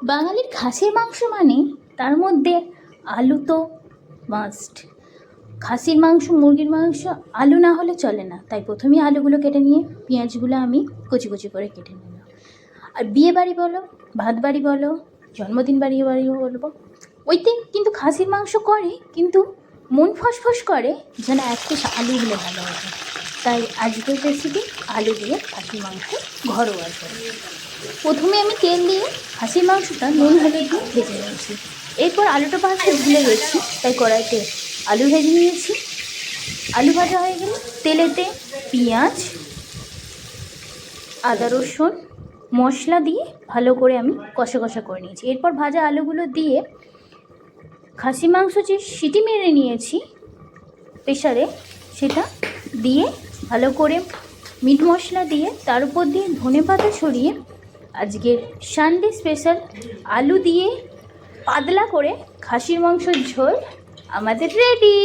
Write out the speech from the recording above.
বাঙালির খাসির মাংস মানে তার মধ্যে আলু তো মাস্ট। খাসির মাংস, মুরগির মাংস আলু না হলে চলে না। তাই প্রথমেই আলুগুলো কেটে নিয়ে পেঁয়াজগুলো আমি কুচি কুচি করে কেটে নিলাম। আর বিয়ে বাড়ি বলো, ভাত বাড়ি বলো, জন্মদিন বাড়িও বলবো, ওইতে কিন্তু খাসির মাংস করে, কিন্তু মন ফসফস করে যেন এক পিস আলু হলে ভালো হবে। তাই আজকের রেসিপি আলু দিয়ে খাসির মাংস ঘরোয়া করে। প্রথমে আমি তেল দিয়ে খাসির মাংসটা নুন হলুদ দিয়ে ভেজে নিয়েছি। এরপর আলুটা ভাজতে ভুলে গেছি, তাই কড়াইতে আলু ভেজে নিয়েছি। আলু ভাজা হয়ে গেলে তেলেতে পেঁয়াজ, আদা রসুন মশলা দিয়ে ভালো করে আমি কষা কষা করে নিয়েছি। এরপর ভাজা আলুগুলো দিয়ে খাসি মাংস যে সিটি মেরে নিয়েছি প্রেসারে, সেটা দিয়ে ভালো করে মিট মশলা দিয়ে তার উপর দিয়ে ধনেপাতা ছড়িয়ে আজকের সানডে স্পেশাল আলু দিয়ে পাতলা করে খাসির মাংসের ঝোল আমাদের রেডি।